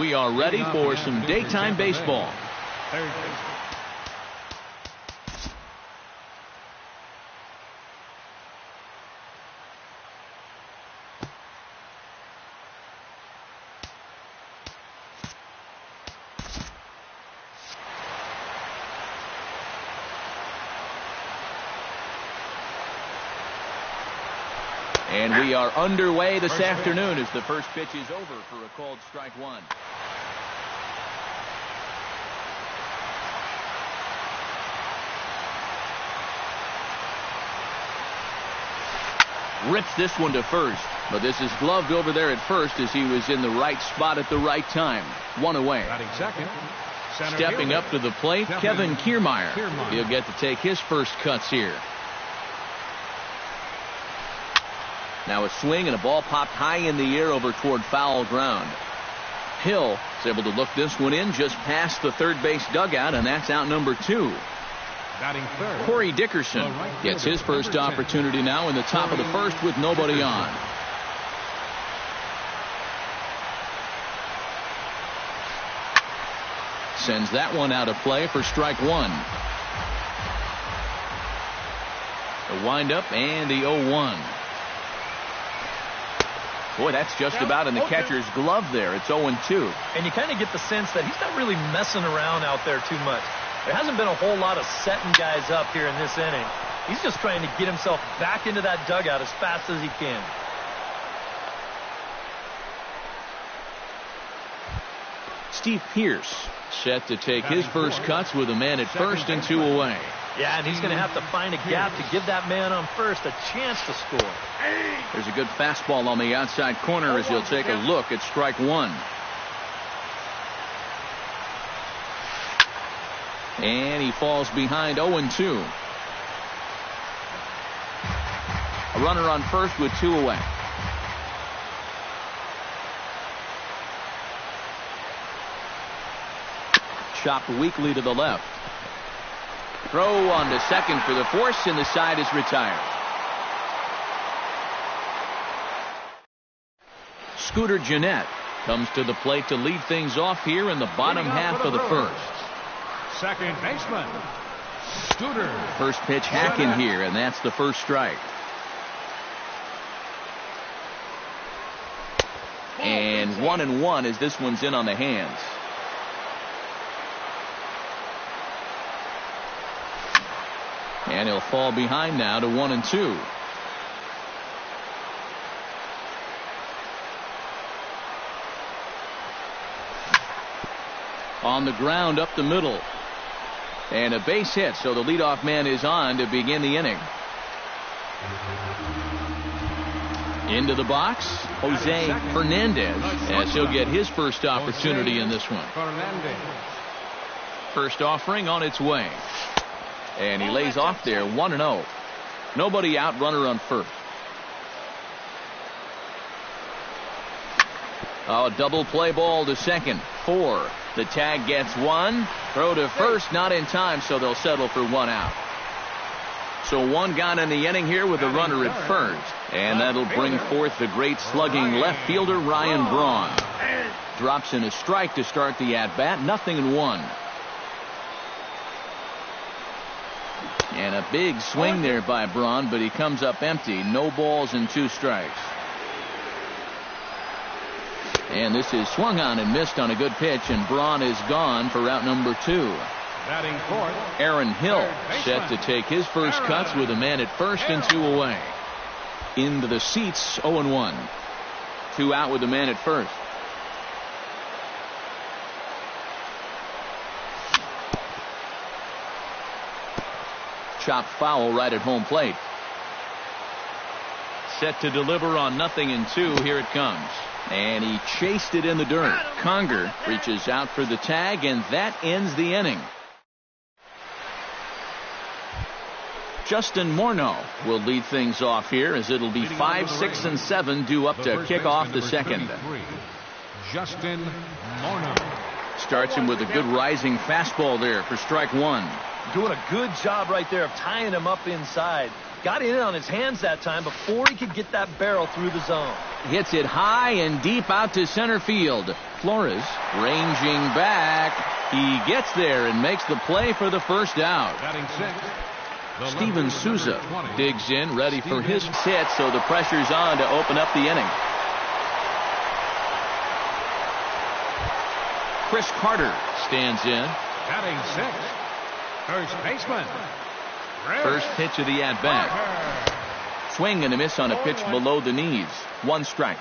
we are ready for some daytime baseball. And we are underway this afternoon as the first pitch is over for a called strike one. Rips this one to first, but this is gloved over there at first as he was in the right spot at the right time. One away. Stepping up to the plate, Kevin Kiermaier. He'll get to take his first cuts here. Now a swing and a ball popped high in the air over toward foul ground. Hill is able to look this one in just past the third base dugout, and that's out number 2. Corey Dickerson gets his first opportunity now in the top of the first with nobody on. Sends that one out of play for strike one. The windup and the 0-1. Boy, that's just about in the catcher's glove there. It's 0-2. And you kind of get the sense that he's not really messing around out there too much. There hasn't been a whole lot of setting guys up here in this inning. He's just trying to get himself back into that dugout as fast as he can. Steve Pearce set to take his first cuts with a man at first and 2 away. Yeah, and he's going to have to find a gap to give that man on first a chance to score. There's a good fastball on the outside corner as he'll take a look at strike one. And he falls behind 0-2. A runner on first with 2 away. Chopped weakly to the left. Throw on to second for the force, and the side is retired. Scooter Gennett comes to the plate to lead things off here in the bottom half of the first. Second baseman, Scooter. First pitch hacking here, and that's the first strike. And 1-1 as this one's in on the hands. And he'll fall behind now to 1-2. On the ground up the middle. And a base hit, so the leadoff man is on to begin the inning. Into the box, Jose Fernandez, as he'll get his first opportunity in this one. First offering on its way. And he lays off there 1-0. Nobody out, runner on first. Oh, double play ball to second. 4. The tag gets 1. Throw to first, not in time, so they'll settle for 1 out. So 1 gone in the inning here with a runner at first. And that'll bring forth the great slugging left fielder Ryan Braun. Drops in a strike to start the at-bat. 0-1. And a big swing there by Braun, but he comes up empty. No balls and 2 strikes. And this is swung on and missed on a good pitch, and Braun is gone for out number 2. Batting fourth, Aaron Hill set to take his first cuts with a man at first and 2 away. Into the seats, 0-1. 2 out with a man at first. Chopped foul right at home plate. Set to deliver on 0-2. Here it comes. And he chased it in the dirt. Conger reaches out for the tag, and that ends the inning. Justin Morneau will lead things off here as it'll be 5, 6, and 7 due up to kick off the second. Justin Morneau. Starts him with a good rising fastball there for strike one. Doing a good job right there of tying him up inside. Got in on his hands that time before he could get that barrel through the zone. Hits it high and deep out to center field. Flores ranging back. He gets there and makes the play for the first out. Batting sixth, Steven Souza digs in, ready for his hit, so the pressure's on to open up the inning. Chris Carter stands in. Batting sixth, first baseman. First pitch of the at-bat. Swing and a miss on a pitch below the knees. One strike.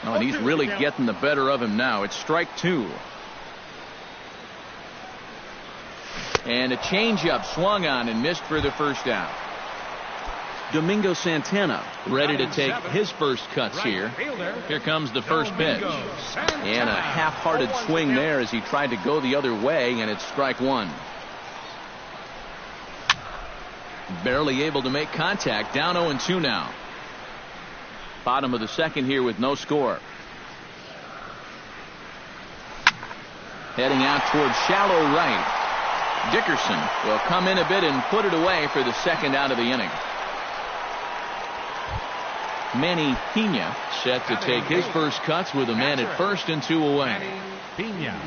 Oh, and he's really getting the better of him now. It's strike two. And a changeup swung on and missed for the first out. Domingo Santana ready to take his first cuts here. Here comes the first pitch. And a half-hearted swing there as he tried to go the other way, and it's strike one. Barely able to make contact. Down 0-2 now. Bottom of the second here with no score. Heading out towards shallow right. Dickerson will come in a bit and put it away for the second out of the inning. Manny Pena set to take his first cuts with a man at first and two away. Pena.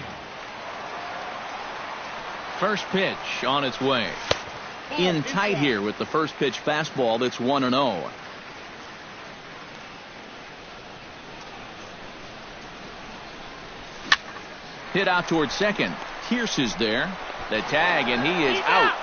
First pitch on its way. In tight here with the first pitch fastball that's 1-0. Hit out towards second. Pierce is there. The tag, and he is out.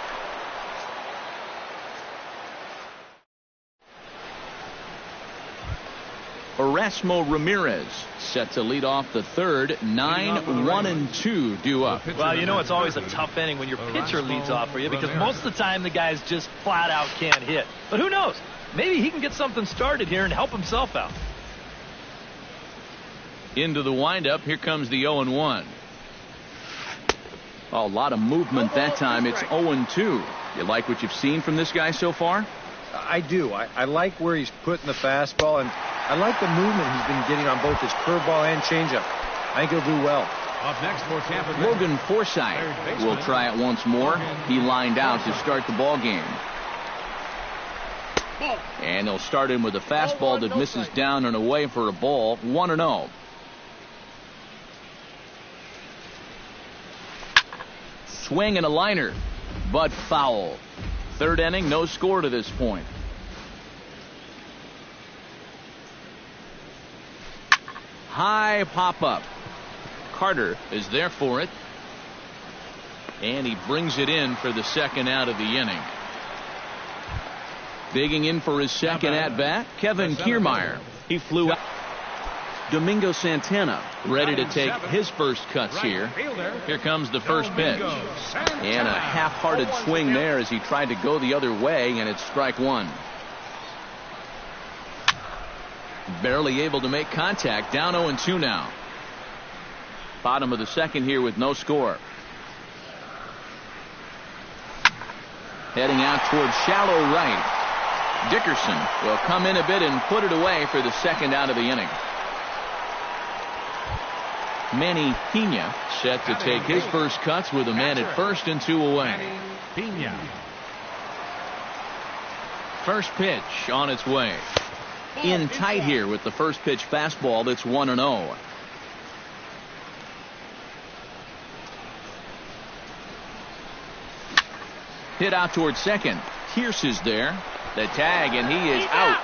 Erasmo Ramirez set to lead off the third. 9-1-2 due up. Well, you know it's always a tough inning when your pitcher leads off for you, because most of the time the guys just flat out can't hit. But who knows? Maybe he can get something started here and help himself out. Into the windup. Here comes the 0-1. Oh, a lot of movement that time. It's 0-2. You like what you've seen from this guy so far? I do. I like where he's putting the fastball, and I like the movement he's been getting on both his curveball and changeup. I think he'll do well. Up next for Tampa Bay, Logan Forsythe will try it once more. He lined out to start the ball game. And he'll start him with a fastball that misses down and away for a ball. 1-0. Swing and a liner, but foul. Third inning, no score to this point. High pop-up. Carter is there for it. And he brings it in for the second out of the inning. Digging in for his second at-bat, Kevin Kiermaier. He flew out. Domingo Santana ready to take his first cuts here. Here comes the first pitch. And a half-hearted swing there as he tried to go the other way, and it's strike one. Barely able to make contact. Down 0-2 now. Bottom of the second here with no score. Heading out towards shallow right. Dickerson will come in a bit and put it away for the second out of the inning. Manny Pena set to take his first cuts with a man at first and two away. Pena. First pitch on its way. In tight here with the first pitch fastball that's 1-0. Hit out towards second. Pierce is there. The tag, and he is out.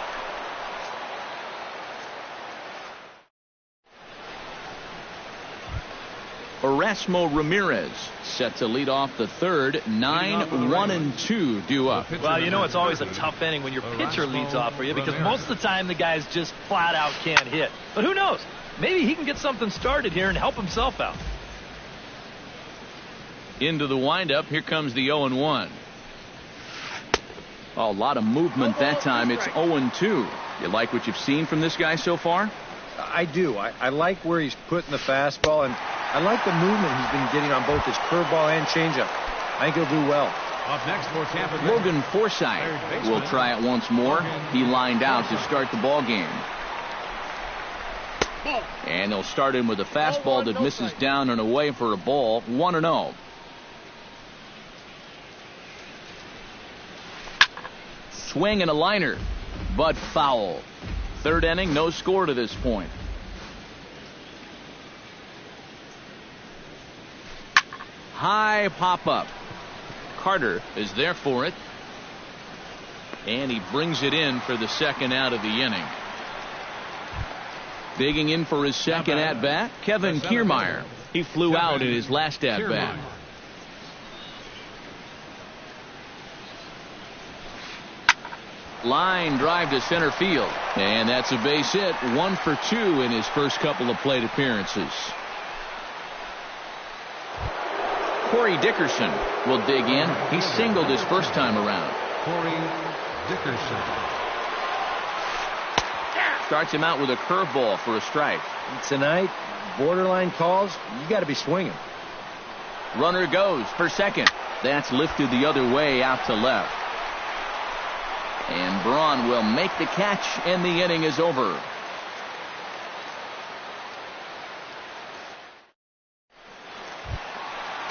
Erasmo Ramirez set to lead off the third. 9-1-2 due up. Well, you know it's always a tough inning when your pitcher leads off for you, because most of the time the guys just flat out can't hit. But who knows? Maybe he can get something started here and help himself out. Into the windup. Here comes the 0-1. Oh, a lot of movement that time. It's 0-2. You like what you've seen from this guy so far? I do. I like where he's putting the fastball, and I like the movement he's been getting on both his curveball and changeup. I think he'll do well. Up next for Tampa Bay, Logan Forsythe will try it once more. He lined out to start the ball game. And they'll start him with a fastball that misses down and away for a ball. 1-0. Swing and a liner, but foul. Third inning, no score to this point. High pop-up. Carter is there for it. And he brings it in for the second out of the inning. Digging in for his second at-bat, Kevin Kiermaier. He flew out in his last at-bat. Line drive to center field. And that's a base hit. 1 for 2 in his first couple of plate appearances. Corey Dickerson will dig in. He singled his first time around. Corey Dickerson. Starts him out with a curveball for a strike. Tonight, borderline calls, you got to be swinging. Runner goes for second. That's lifted the other way out to left. And Braun will make the catch, and the inning is over.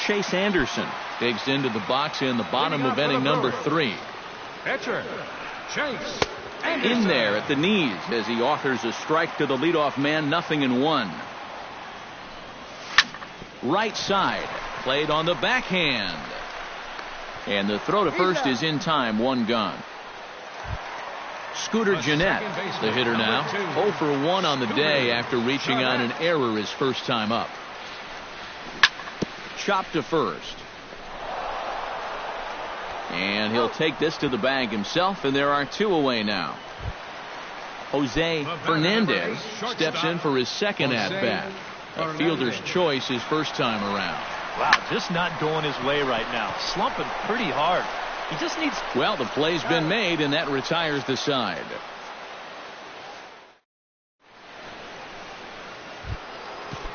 Chase Anderson digs into the box in the bottom of inning number 3. Pitcher, Chase Anderson. In there at the knees as he offers a strike to the leadoff man. 0-1. Right side, played on the backhand. And the throw to first is in time. 1 gone. Scooter Gennett, the hitter now, 0 for 1 on the day after reaching on an error his first time up. Chopped to first. And he'll take this to the bag himself, and there are 2 away now. Jose Fernandez steps in for his second at-bat. A fielder's choice his first time around. Wow, just not going his way right now. Slumping pretty hard. He just needs... Well, the play's been made, and that retires the side.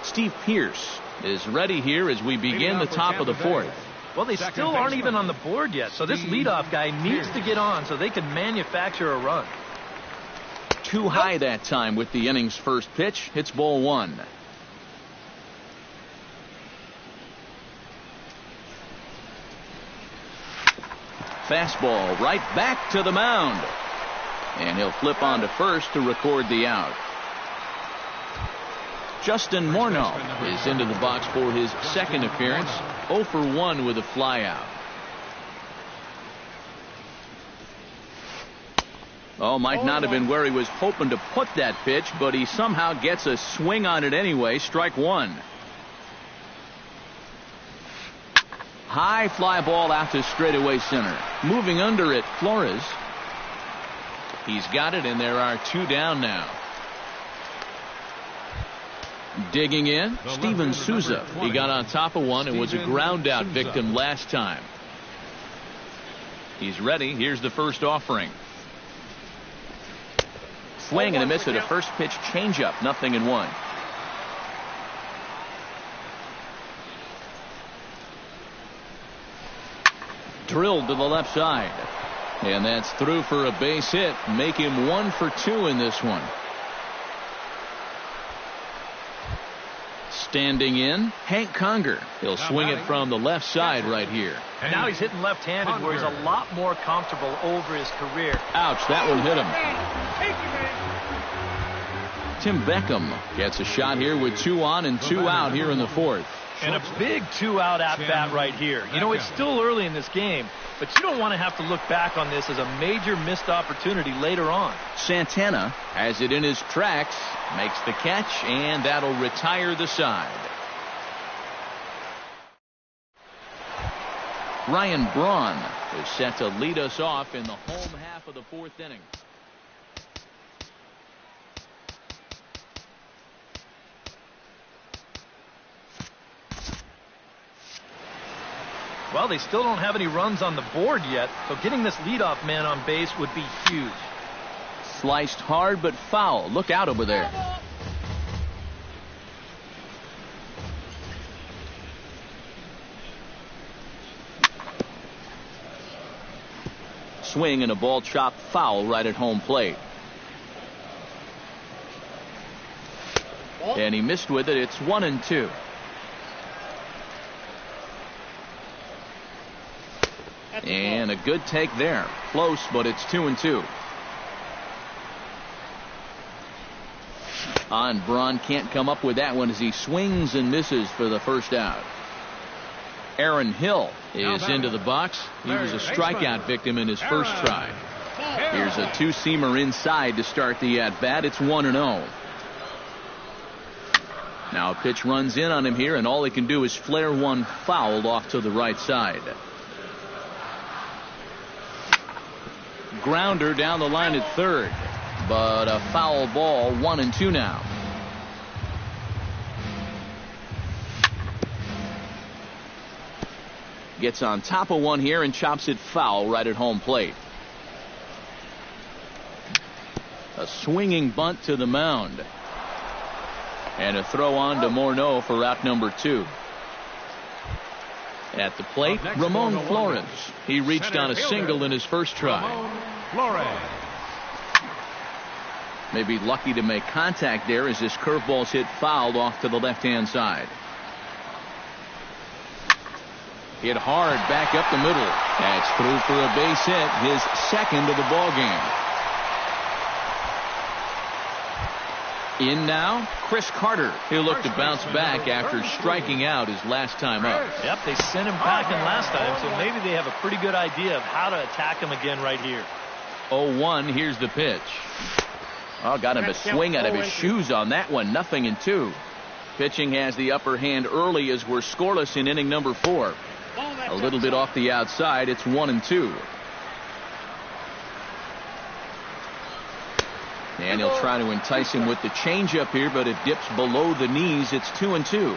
Steve Pearce is ready here as we begin the top of the 4th. Well, they still aren't even on the board yet, so this leadoff guy needs to get on so they can manufacture a run. Too high that time with the inning's first pitch. Hits ball 1. Fastball right back to the mound. And he'll flip on to first to record the out. Justin Morneau is into the box for his second appearance. 0 for 1 with a flyout. Oh, might not have been where he was hoping to put that pitch, but he somehow gets a swing on it anyway. Strike 1. High fly ball out to straightaway center. Moving under it, Flores. He's got it, and there are 2 down now. Digging in, Steven Souza. He got on top of one and was a ground out victim last time. He's ready. Here's the first offering. Swing and a miss at a first pitch changeup. 0-1. Drilled to the left side. And that's through for a base hit. Make him 1 for 2 in this one. Standing in, Hank Conger. He'll swing it from the left side right here. Now he's hitting left-handed where he's a lot more comfortable over his career. Ouch, that one hit him. Tim Beckham gets a shot here with 2 on and 2 out here in the 4th. And a big 2-out at-bat right here. You know, it's still early in this game, but you don't want to have to look back on this as a major missed opportunity later on. Santana has it in his tracks, makes the catch, and that'll retire the side. Ryan Braun is set to lead us off in the home half of the 4th inning. Well, they still don't have any runs on the board yet, so getting this leadoff man on base would be huge. Sliced hard but foul. Look out over there. Swing and a ball chopped foul right at home plate. And he missed with it. It's 1-2. And a good take there. Close, but it's 2-2. On Braun can't come up with that one as he swings and misses for the first out. Aaron Hill is into the box. He was a strikeout victim in his first try. Here's a two-seamer inside to start the at-bat. It's 1-0. Now a pitch runs in on him here, and all he can do is flare one foul off to the right side. Grounder down the line at third, but a foul ball. 1-2 now. Gets on top of one here and chops it foul right at home plate. A swinging bunt to the mound. And a throw on to Morneau for out number 2. At the plate, Ramon Flores. He reached on a single in his first try. Maybe lucky to make contact there as this curveball's hit fouled off to the left-hand side. Hit hard back up the middle. That's through for a base hit, his second of the ball game. In now, Chris Carter. He'll look to bounce back after striking out his last time up. Yep, they sent him packing last time, so maybe they have a pretty good idea of how to attack him again right here. 0-1, here's the pitch. Oh, got him a swing out of his shoes on that one. 0-2. Pitching has the upper hand early as we're scoreless in inning number 4. A little bit off the outside. It's 1-2. And he'll try to entice him with the changeup here, but it dips below the knees. It's 2-2.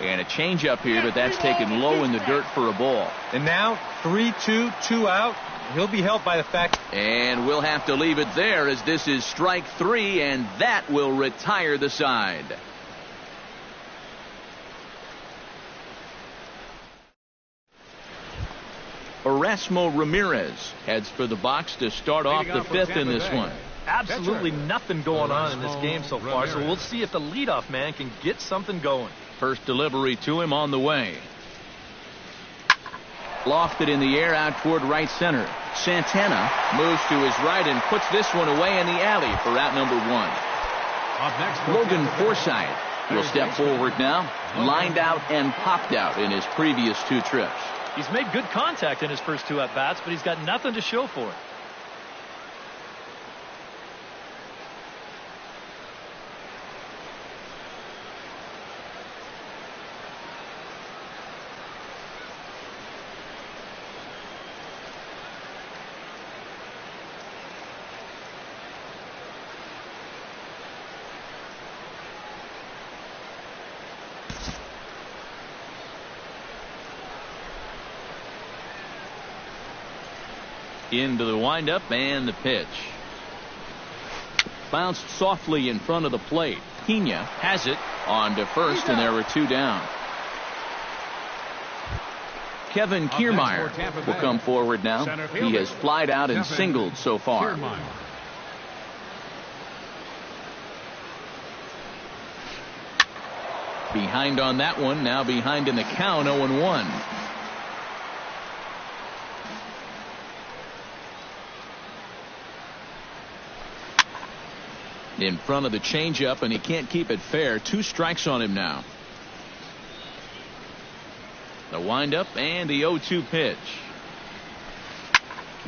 And a changeup here, but that's taken low in the dirt for a ball. And now 3-2, 2 out. He'll be helped by the fact. And we'll have to leave it there as this is strike 3, and that will retire the side. Erasmo Ramirez heads for the box to start off the 5th in this one. Absolutely nothing going on in this game so far, so we'll see if the leadoff man can get something going. First delivery to him on the way. Lofted in the air out toward right center. Santana moves to his right and puts this one away in the alley for out number 1. Logan Forsythe will step forward now. Lined out and popped out in his previous 2 trips. He's made good contact in his first 2 at-bats, but he's got nothing to show for it. Into the windup and the pitch. Bounced softly in front of the plate. Pena has it on to first, and there are 2 down. Kevin Kiermaier will come forward now. He has flied out and singled so far. Behind on that one, now behind in the count, 0-1. In front of the changeup, and he can't keep it fair. 2 strikes on him now. The windup and the 0-2 pitch.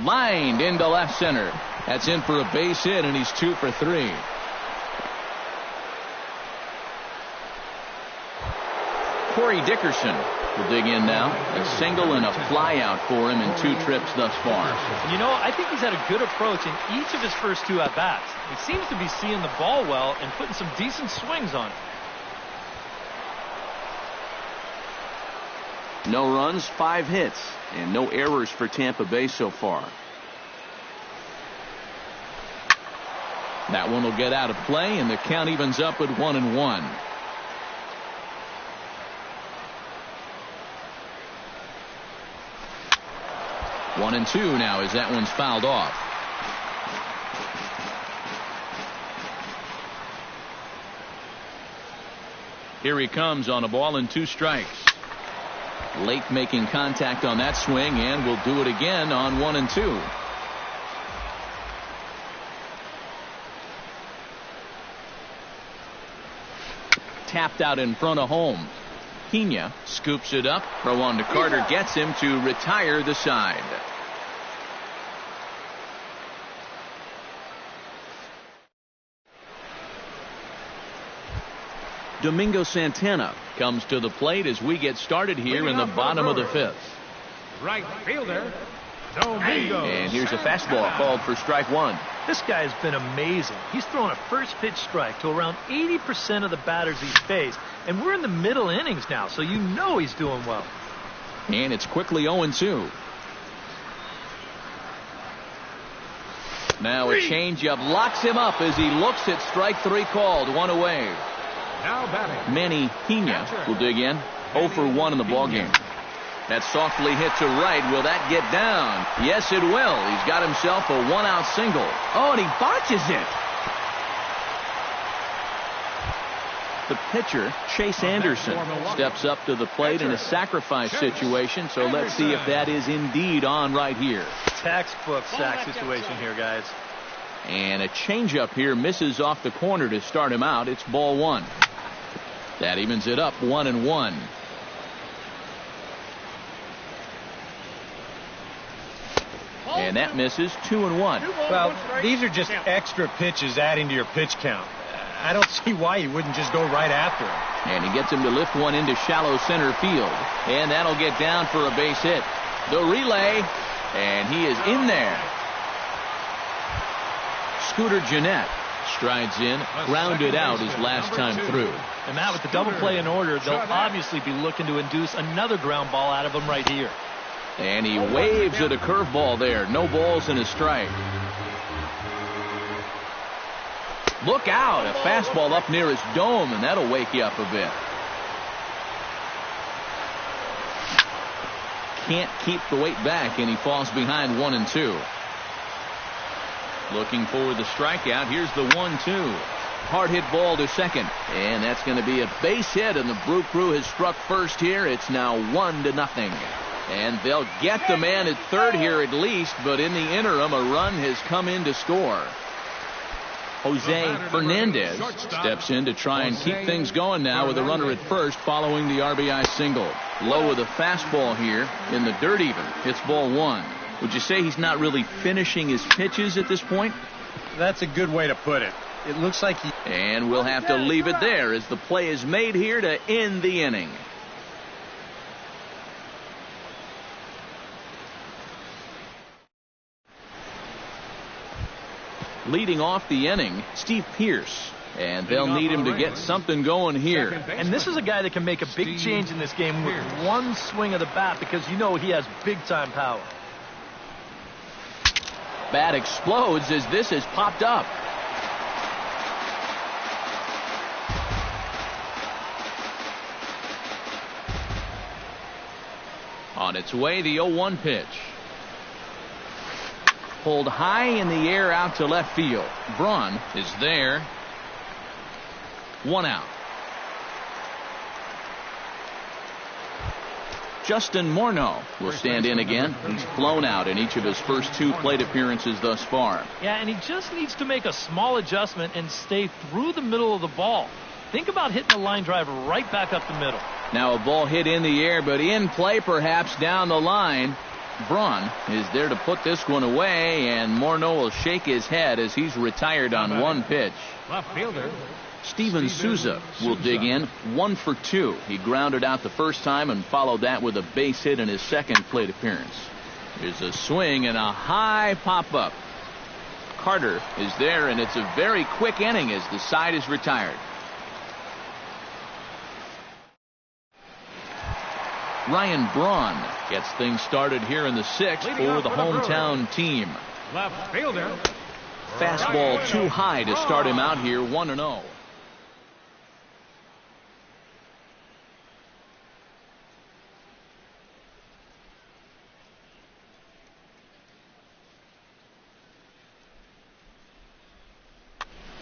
Lined into left center. That's in for a base hit, and he's 2 for 3. Corey Dickerson will dig in now. A single and a fly out for him in 2 trips thus far. You know, I think he's had a good approach in each of his first 2 at-bats. He seems to be seeing the ball well and putting some decent swings on it. No runs, 5 hits, and no errors for Tampa Bay so far. That one will get out of play, and the count evens up at 1-1. One and 2 now as that one's fouled off. Here he comes on a ball and 2 strikes. Late making contact on that swing, and will do it again on 1 and 2. Tapped out in front of home. Pena scoops it up. Throw on to Carter gets him to retire the side. Domingo Santana comes to the plate as we get started here in the bottom of the 5th. Right fielder, Domingo. And here's a fastball called for strike 1. This guy has been amazing. He's thrown a first pitch strike to around 80% of the batters he's faced. And we're in the middle innings now, so you know he's doing well. And it's quickly 0-2. Now a changeup locks him up as he looks at strike 3 called. 1 away. Now batting, Manny Pena will dig in. 0 for 1 in the ballgame. That's softly hit to right. Will that get down? Yes, it will. He's got himself a 1-out single. Oh, and he botches it. The pitcher, Chase Anderson, steps up to the plate in a sacrifice situation. So let's see if that is indeed on right here. Textbook sack situation here, guys. And a changeup here misses off the corner to start him out. It's ball 1. That evens it up 1-1. And that misses 2-1. Well, these are just extra pitches adding to your pitch count. I don't see why you wouldn't just go right after him. And he gets him to lift one into shallow center field. And that'll get down for a base hit. The relay, and he is in there. Scooter Gennett strides in, grounded out his last time through. And Matt, with the double play in order, they'll obviously be looking to induce another ground ball out of him right here. And he waves at a curveball there. No balls and a strike. Look out. A fastball up near his dome, and that'll wake you up a bit. Can't keep the weight back, and he falls behind 1-2. Looking for the strikeout. Here's the 1-2. Hard hit ball to second. And that's going to be a base hit, and the Brew Crew has struck first here. It's now 1-0. And they'll get the man at third here at least, but in the interim, a run has come in to score. Jose Fernandez steps in to try and keep things going now with a runner at first following the RBI single. Low with a fastball here in the dirt even. It's ball 1. Would you say he's not really finishing his pitches at this point? That's a good way to put it. It looks like he... And we'll have to leave it there as the play is made here to end the inning. Leading off the inning, Steve Pearce. And they'll need him to get something going here. And this is a guy that can make a big change in this game with one swing of the bat, because you know he has big-time power. Bat explodes as this has popped up. On its way, the 0-1 pitch. Pulled high in the air out to left field. Braun is there. 1 out. Justin Morneau will stand in again. He's blown out in each of his first 2 plate appearances thus far. Yeah, and he just needs to make a small adjustment and stay through the middle of the ball. Think about hitting a line drive right back up the middle. Now a ball hit in the air, but in play perhaps down the line. Braun is there to put this one away, and Morneau will shake his head as he's retired on 1 pitch. Left fielder, Steven Souza will dig in. 1 for 2. He grounded out the first time and followed that with a base hit in his second plate appearance. There's a swing and a high pop-up. Carter is there, and it's a very quick inning as the side is retired. Ryan Braun gets things started here in the 6th for the hometown team. left fielder. Fastball too high to start him out here, 1-0.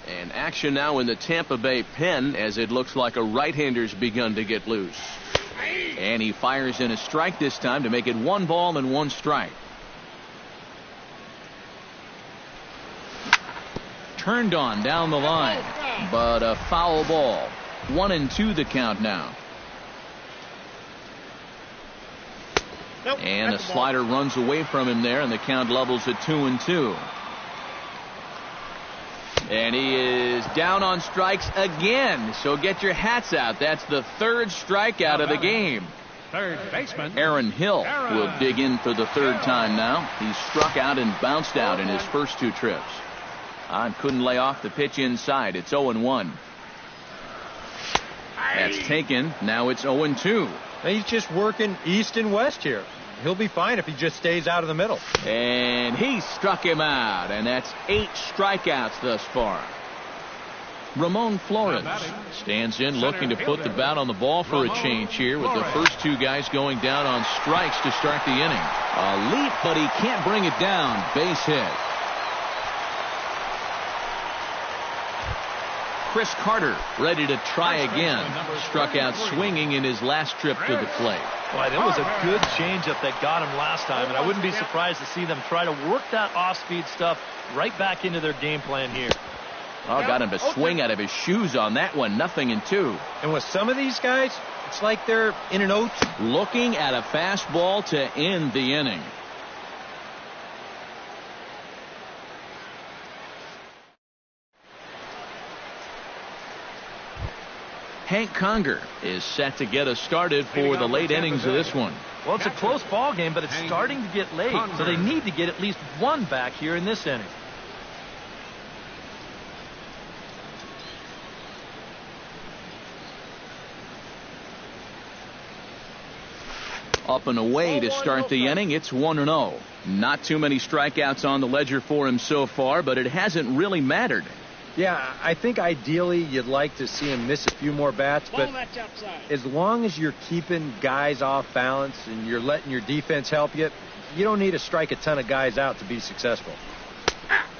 And action now in the Tampa Bay pen as it looks like a right-hander's begun to get loose. And he fires in a strike this time to make it 1 ball and 1 strike. Turned on down the line, but a foul ball. 1-2 the count now. And a slider runs away from him there, and the count levels at 2-2. And he is down on strikes again. So get your hats out. That's the 3rd strikeout of the game. Third baseman Aaron Hill will dig in for the 3rd time now. He struck out and bounced out in his first 2 trips. And couldn't lay off the pitch inside. It's 0-1. That's taken. Now it's 0-2. He's just working east and west here. He'll be fine if he just stays out of the middle. And he struck him out. And that's 8 strikeouts thus far. Ramon Flores stands in looking to put the bat on the ball for a change here with the first 2 guys going down on strikes to start the inning. A leap, but he can't bring it down. Base hit. Chris Carter ready to try again. Struck out swinging in his last trip to the plate. Boy, that was a good changeup that got him last time, and I wouldn't be surprised to see them try to work that off-speed stuff right back into their game plan here. Oh, got him to swing out of his shoes on that one. 0-2. And with some of these guys, it's like they're in an 0-2. Looking at a fastball to end the inning. Hank Conger is set to get us started for the late innings of this one. Well, it's a close ball game, but it's starting to get late, so they need to get at least 1 back here in this inning. Up and away to start the inning. It's 1-0. Not too many strikeouts on the ledger for him so far, but it hasn't really mattered. Yeah, I think ideally you'd like to see him miss a few more bats, but as long as you're keeping guys off balance and you're letting your defense help you, you don't need to strike a ton of guys out to be successful.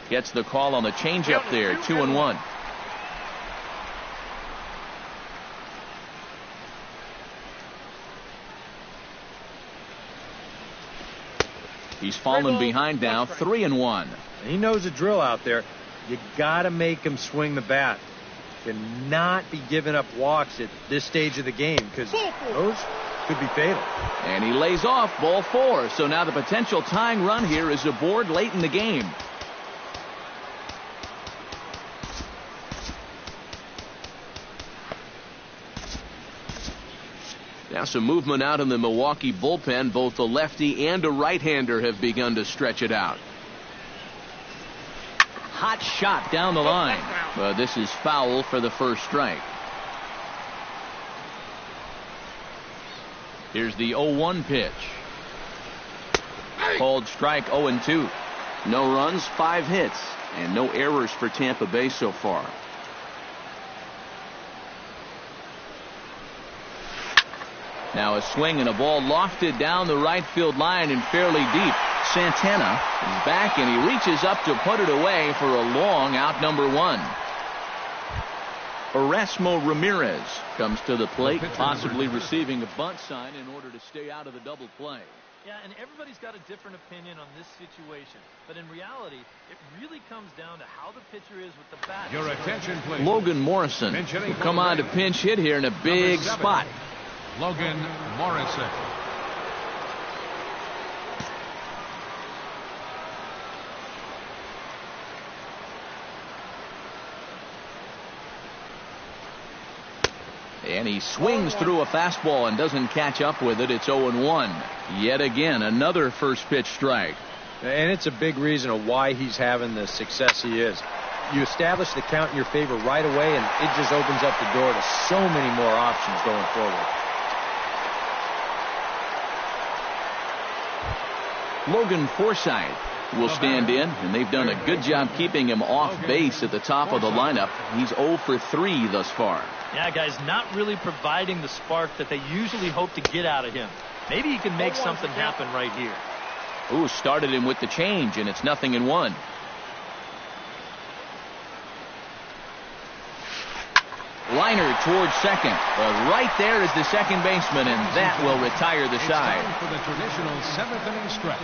Gets the call on the changeup there. 2-1. He's fallen behind now. 3-1. He knows the drill out there. You got to make him swing the bat. Cannot be giving up walks at this stage of the game because those could be fatal. And he lays off ball 4. So now the potential tying run here is aboard late in the game. Now some movement out in the Milwaukee bullpen. Both the lefty and a right-hander have begun to stretch it out. Hot shot down the line. But this is foul for the first strike. Here's the 0-1 pitch. Called strike. 0-2. No runs, 5 hits, and no errors for Tampa Bay so far. Now a swing and a ball lofted down the right field line and fairly deep. Santana is back and he reaches up to put it away for a long out number 1. Erasmo Ramirez comes to the plate, possibly receiving a bunt sign in order to stay out of the double play. Yeah, and everybody's got a different opinion on this situation. But in reality, it really comes down to how the pitcher is with the bat. Your attention, please. Logan Morrison will come on to pinch hit here in a big spot. Logan Morrison. And he swings through a fastball and doesn't catch up with it. It's 0-1. Yet again, another first pitch strike. And it's a big reason of why he's having the success he is. You establish the count in your favor right away, and it just opens up the door to so many more options going forward. Logan Forsythe will stand in, and they've done a good job keeping him off base at the top of the lineup. He's 0 for 3 thus far. Yeah, guys, not really providing the spark that they usually hope to get out of him. Maybe he can make something happen right here. Ooh, started him with the change, and it's 0-1. Liner towards second. But right there is the second baseman, and that will retire the side. For the traditional 7th inning stretch.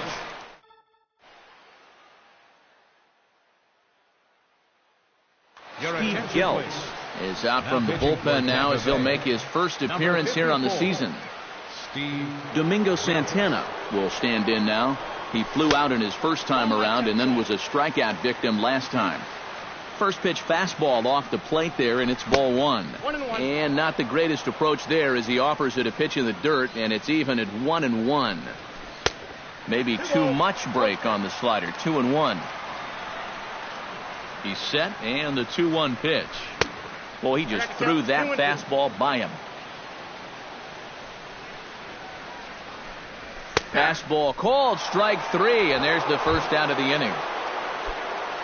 Steve Geltz is out from the bullpen now as he'll make his first appearance here on the season. Domingo Santana will stand in now. He flew out in his first time around and then was a strikeout victim last time. First pitch fastball off the plate there, and it's ball 1. And not the greatest approach there as he offers it a pitch in the dirt, and it's even at 1-1. Maybe too much break on the slider. 2-1. He's set, and the 2-1 pitch. Well, he just threw that fastball by him. Fastball called, strike 3, and there's the first out of the inning.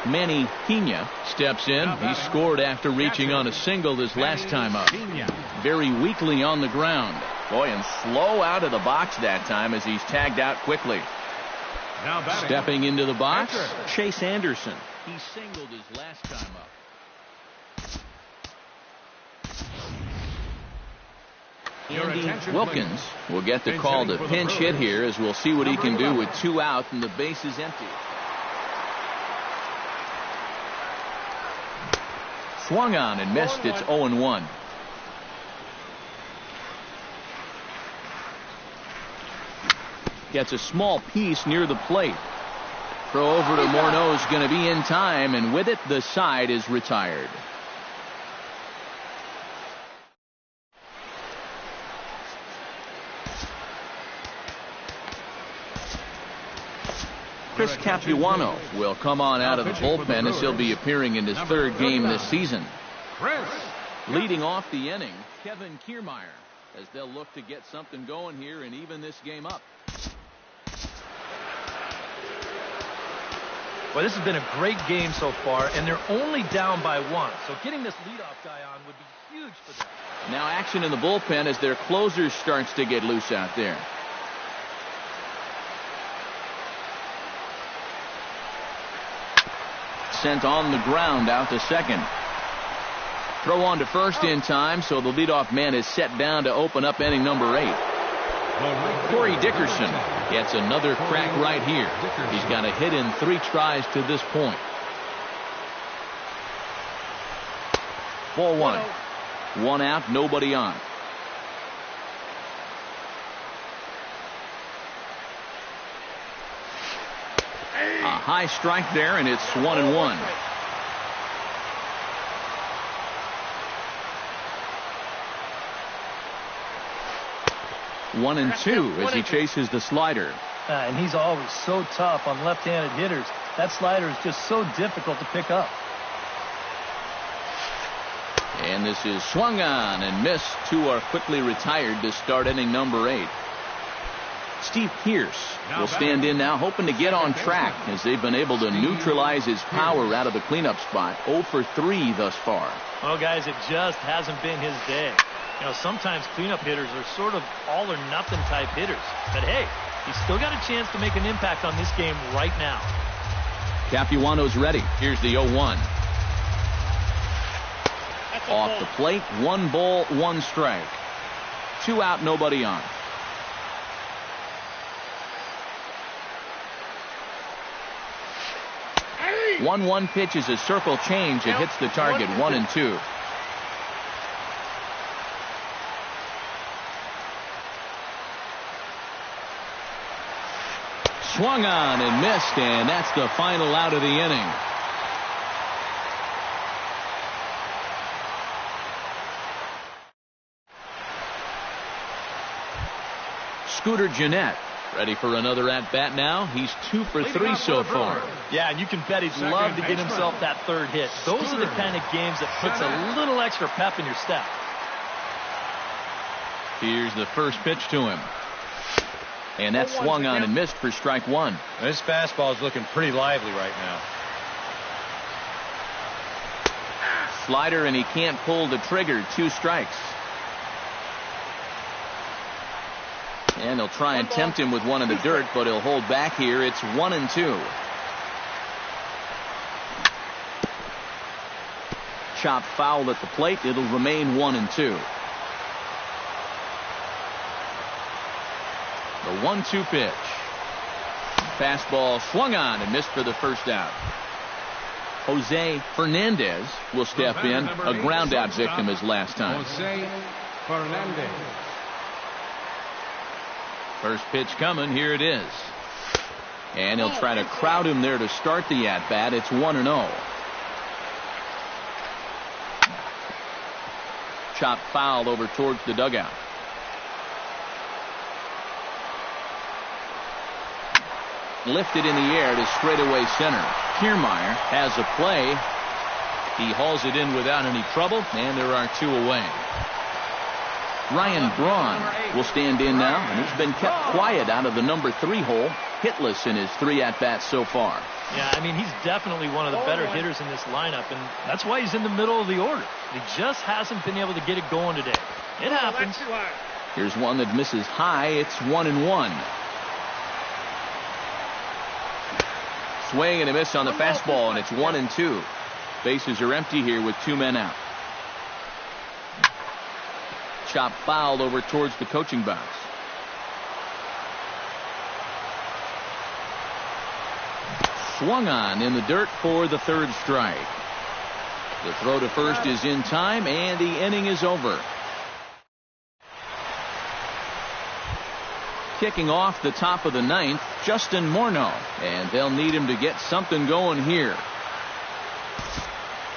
Manny Pena steps in. He scored after reaching on a single his last time up. Very weakly on the ground. Boy, and slow out of the box that time as he's tagged out quickly. Stepping into the box, Chase Anderson. He singled his last time up. Andy Wilkins will get the call to pinch hit here as we'll see what he can do with 2 out and the base is empty. Swung on and missed. It's 0-1. Gets a small piece near the plate. Throw over to Morneau is going to be in time, and with it the side is retired. Chris Capuano will come on out of the bullpen as he'll be appearing in his 3rd game this season. Leading off the inning, Kevin Kiermaier, as they'll look to get something going here and even this game up. Well, this has been a great game so far, and they're only down by 1. So getting this leadoff guy on would be huge for them. Now action in the bullpen as their closer starts to get loose out there. Sent on the ground out to second. Throw on to first in time, so the leadoff man is set down to open up inning number 8. Corey Dickerson gets another crack right here. He's got a hit in 3 tries to this point. Ball 1. 1 out, nobody on. A high strike there, and it's 1-1. One and two as he chases the slider. And he's always so tough on left-handed hitters. That slider is just so difficult to pick up. And this is swung on and missed. 2 are quickly retired to start inning number 8. Steve Pearce will stand in now, hoping to get on track as they've been able to neutralize his power out of the cleanup spot. 0 for 3 thus far. Well, guys, it just hasn't been his day. You know, sometimes cleanup hitters are sort of all or nothing type hitters. But hey, he's still got a chance to make an impact on this game right now. Capuano's ready. Here's the 0-1. Off the plate, 1 ball, 1 strike. 2 out, nobody on. Hey! 1-1 pitch is a circle change. It hits the target. 1-2. Swung on and missed, and that's the final out of the inning. Scooter Gennett ready for another at-bat now. He's 2 for 3 so far. Yeah, and you can bet he'd love to get himself that 3rd hit. Those are the kind of games that puts a little extra pep in your step. Here's the first pitch to him. And that swung on and missed for strike 1. This fastball is looking pretty lively right now. Slider, and he can't pull the trigger. 2 strikes. And they'll try and tempt him with 1 in the dirt, but he'll hold back here. It's 1-2. chop foul at the plate. It'll remain 1-2. The 1-2 pitch. Fastball swung on and missed for the first out. Jose Fernandez will step in, a ground out victim as last time. Jose Fernandez. First pitch coming. Here it is. And he'll try to crowd him there to start the at-bat. It's 1-0. Chop foul over towards the dugout. Lifted in the air to straightaway center. Kiermaier has a play. He hauls it in without any trouble, and there are 2 away. Ryan Braun will stand in now, and he's been kept quiet out of the number 3 hole, hitless in his 3 at-bats so far. Yeah, I mean, he's definitely one of the better hitters in this lineup, and that's why he's in the middle of the order. He just hasn't been able to get it going today. It happens. Here's one that misses high. It's 1-1. Swing and a miss on the fastball, and it's 1-2. Bases are empty here with 2 men out. Chop fouled over towards the coaching box. Swung on in the dirt for the 3rd strike. The throw to first is in time, and the inning is over. Kicking off the top of the 9th, Justin Morneau, and they'll need him to get something going here.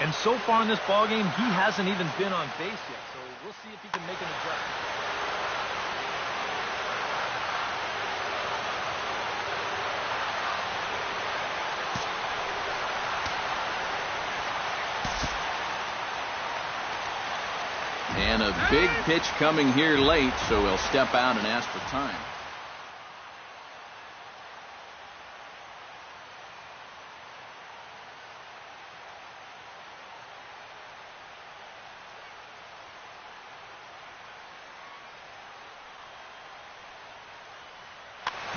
And so far in this ballgame, he hasn't even been on base yet, so we'll see if he can make an adjustment. And a big pitch coming here late, so he'll step out and ask for time.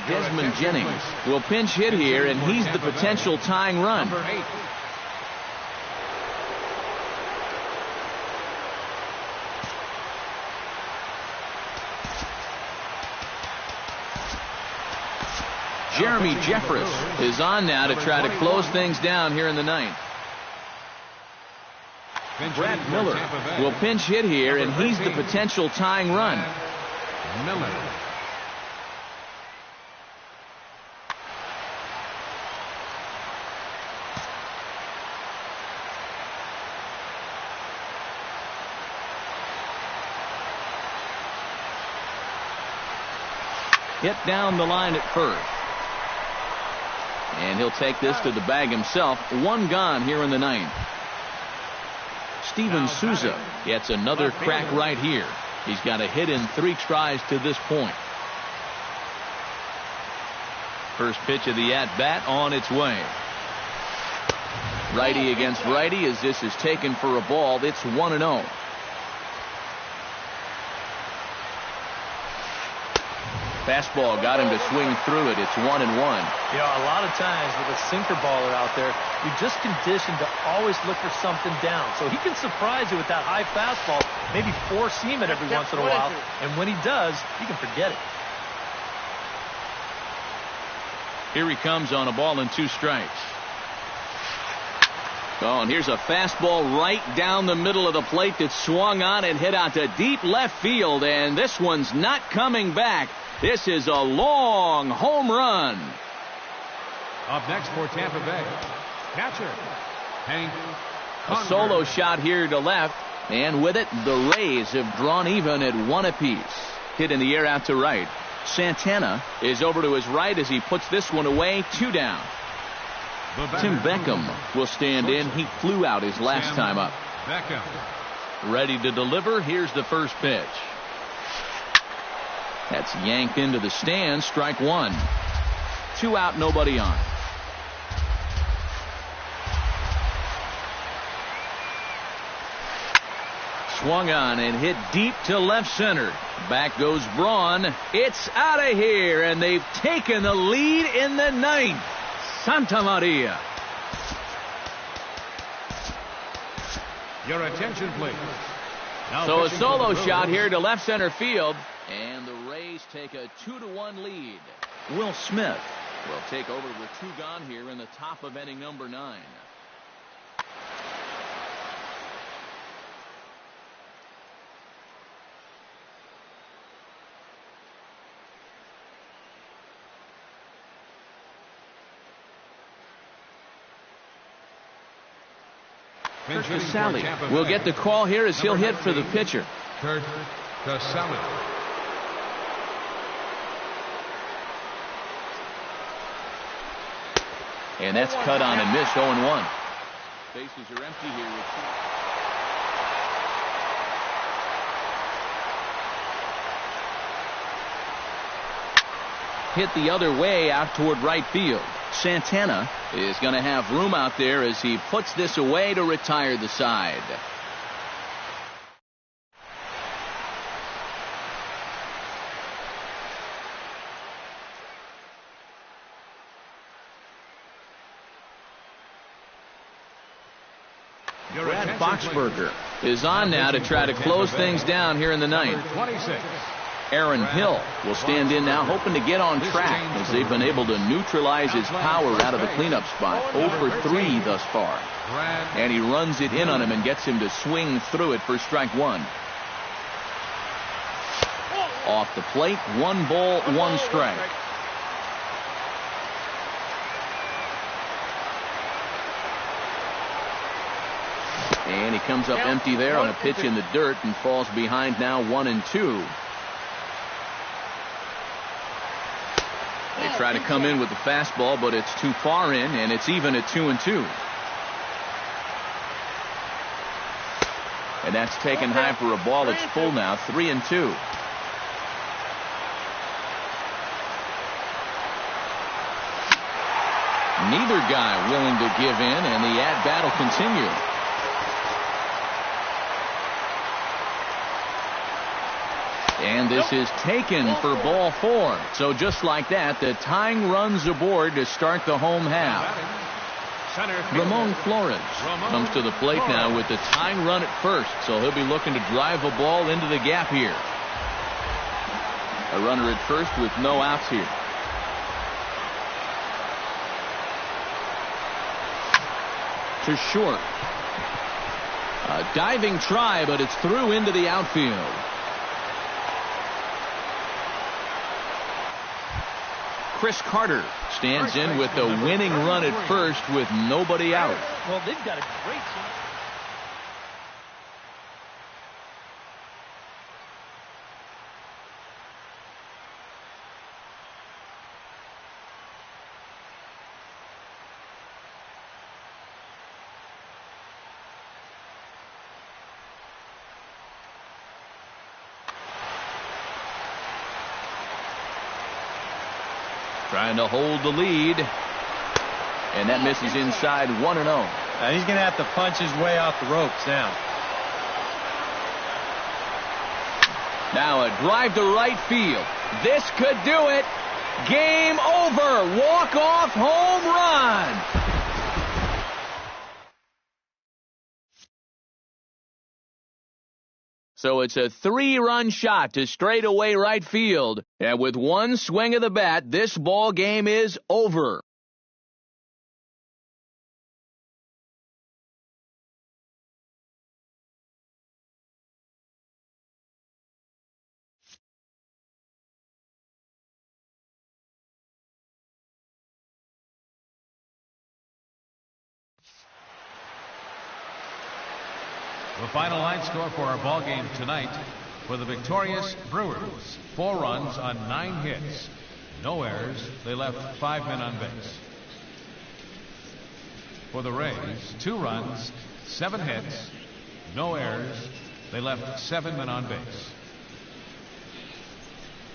Desmond Jennings will pinch hit here, and he's the potential tying run. Jeremy Jeffress is on now to try to close things down here in the 9th. Brad Miller will pinch hit here, and he's the potential tying run. Miller. Hit down the line at first. And he'll take this to the bag himself. 1 gone here in the 9th. Steven Souza gets another crack right here. He's got a hit in 3 tries to this point. First pitch of the at-bat on its way. Righty against righty as this is taken for a ball. It's 1-0. Fastball got him to swing through it. It's 1-1. Yeah, a lot of times with a sinker baller out there, you're just conditioned to always look for something down. So he can surprise you with that high fastball, maybe 4-seam it every once in a while. And when he does, you can forget it. Here he comes on a ball and 2 strikes. Oh, and here's a fastball right down the middle of the plate that swung on and hit out to deep left field. And this one's not coming back. This is a long home run. Up next for Tampa Bay, catcher Hank Conver. A solo shot here to left, and with it, the Rays have drawn even at 1 apiece. Hit in the air out to right. Santana is over to his right as he puts this one away. 2 down. Tim Beckham will stand in. He flew out his last time up. Beckham. Ready to deliver. Here's the first pitch. That's yanked into the stand. Strike 1. 2 out, nobody on. Swung on and hit deep to left center. Back goes Braun. It's out of here, and they've taken the lead in the 9th. Santa Maria. Your attention, please. Now So a pitching for the solo Brewers. shot here to left center field. And the Rays take a 2-1 lead. Will Smith will take over with 2 gone here in the top of inning number 9. Pinch hitting for Casale Tampa will Bay. get the call here as he'll hit for the pitcher. Kurt Casale. And that's cut on and missed. 0-1. Bases are empty here with 2. Hit the other way out toward right field. Santana is going to have room out there as he puts this away to retire the side. Brad Boxberger is on now to try to close things down here in the ninth. 26. Aaron Hill will stand in now, hoping to get on track as they've been able to neutralize his power out of the cleanup spot. 0 for 3 thus far. And he runs it in on him and gets him to swing through it for strike 1. Off the plate, 1 ball, 1 strike. And he comes up empty there on a pitch in the dirt and falls behind now 1-2. They try to come in with the fastball, but it's too far in, and it's even at 2-2. And that's taken high for a ball. It's full now, 3-2. Neither guy willing to give in, and the at-bat will continue. And this is taken for ball 4. So just like that, the tying runs aboard to start the home half. Ramon Flores comes to the plate now with the tying run at first. So he'll be looking to drive a ball into the gap here. A runner at first with no outs here. To short. A diving try, but it's through into the outfield. Chris Carter stands in with the winning run at first with nobody out. Well, they've got a great team. Trying to hold the lead. And that misses inside 1-0. Now he's going to have to punch his way off the ropes now. Now a drive to right field. This could do it. Game over. Walk-off home run. So it's a 3-run shot to straightaway right field. And with one swing of the bat, this ball game is over. The final line score for our ball game tonight for the victorious Brewers: 4 runs on 9 hits, no errors. They left 5 men on base. For the Rays, 2 runs, 7 hits, no errors. They left 7 men on base.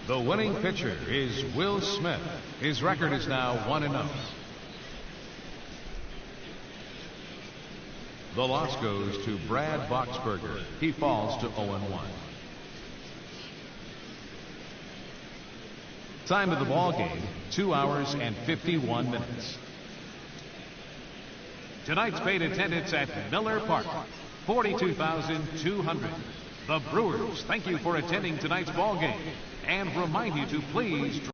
The winning pitcher is Will Smith. His record is now 1-0. The loss goes to Brad Boxberger. He falls to 0-1. Time of the ball game, 2 hours and 51 minutes. Tonight's paid attendance at Miller Park. 42,200. The Brewers thank you for attending tonight's ball game and remind you to please